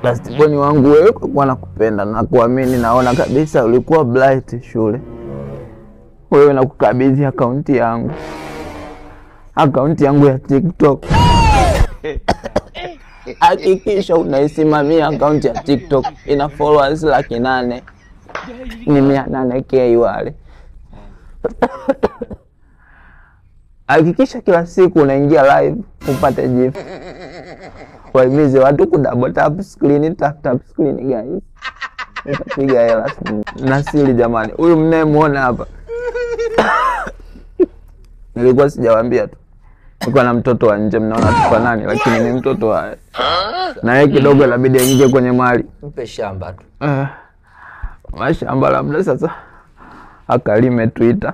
last born wangu wewe kwa nakupenda na kuamini, naona kabisa ulikuwa bright shule. Wewe nakukabidhi akaunti yangu ya TikTok. Hakikisha unaisimamia akaunti ya TikTok, ina followers 800,000. Ni 800k wale. Hakikisha kila siku unaingia live upate GIF. Wahimize watu kudouble tap screen, tap screen guys. Utapiga hela na siri jamani. Huyu mnayemuona hapa. Nilikuwa sijawaambia tu. Niko na mtoto wa nje, mnaona tufanani lakini ni mtoto wa. Na yeye kidogo inabidi aingie kwenye mali. Mpe shamba tu. Mashamba labda sasa akalime Twitter.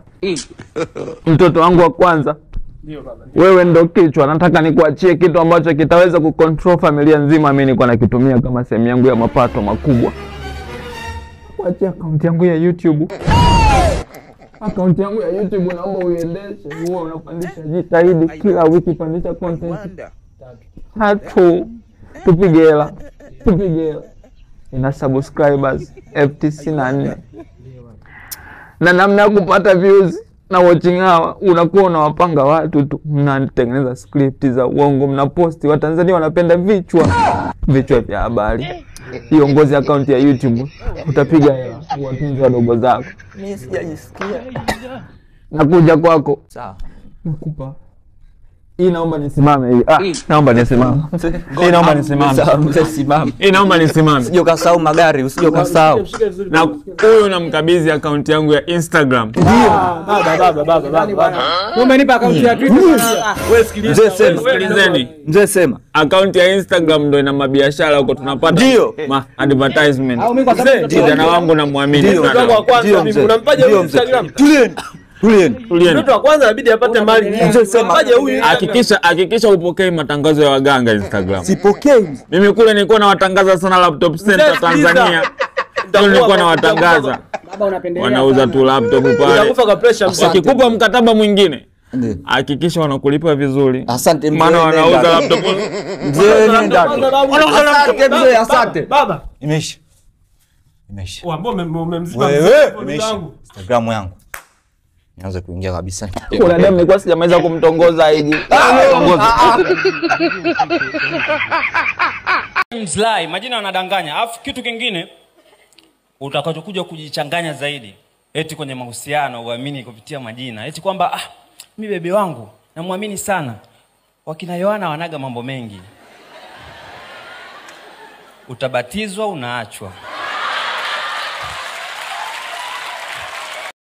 Mtoto wangu wa kwanza. Ndio baba. Wewe ndo kichwa, nataka nikuachie kitu ambacho kitaweza kucontrol familia nzima. Mimi niko nakitumia kama sehemu yangu ya mapato makubwa. Kuachia akaunti yangu ya YouTube. Akaunti yangu ya YouTube naomba uiendeshe. Huwa unapandisha, jitahidi kila wiki pandisha content 3. Tupige hela. Ina subscribers 94. Na namna ya kupata views na watching hour, unakuwa unawapanga watu tu, mnatengeneza script za uongo, mnaposti. Watanzania wanapenda vichwa vya habari. Iongoze akaunti ya YouTube, utapiga hela, watunze wadogo zako. Mimi sijajisikia. Nakuja kwako. Sawa. Nakupa. Hii naomba nisimame hii. Naomba nisimame. Hii naomba nisimame. Sawa, msimame. Hii naomba nisimame. Usije ukasahau magari, usije ukasahau. Na huyu namkabidhi akaunti yangu ya Instagram. Ndio. Baba. Umenipa akaunti ya Twitter. Wewe sikilizeni. Mzee sema. Akaunti ya Instagram ndio ina mabiashara huko tunapata advertisement. Kijana wangu namwamini sana. Mtoto wa kwanza unampaje huyu Instagram? Tulieni. Mtoto wa kwanza inabidi apate mali. Unampaje huyu? Hakikisha upokee matangazo ya waganga Instagram. Sipokei. Mimi kule nilikuwa nawatangaza sana Laptop Center Tanzania. Ndio nilikuwa nawatangaza. Baba unapendelea. Wanauza tu laptop pale. Unakufa kwa pressure. Wakikupa mkataba mwingine, hakikisha wanakulipa vizuri. Asante mzee. Maana wanauza laptop. Mzee nenda. Asante mzee, asante. Baba. Imeisha. Umemzima. Wewe imeisha. Instagram yangu nianze kuingia kabisa. Kuna demu nilikuwa sijamaliza kumtongoza hivi. Mzlai, majina wanadanganya. Alafu kitu kingine utakachokuja kujichanganya zaidi, eti kwenye mahusiano uamini kupitia majina. Eti kwamba mimi bebe wangu namwamini sana. Wakina Yohana wanaga mambo mengi. Utabatizwa unaachwa.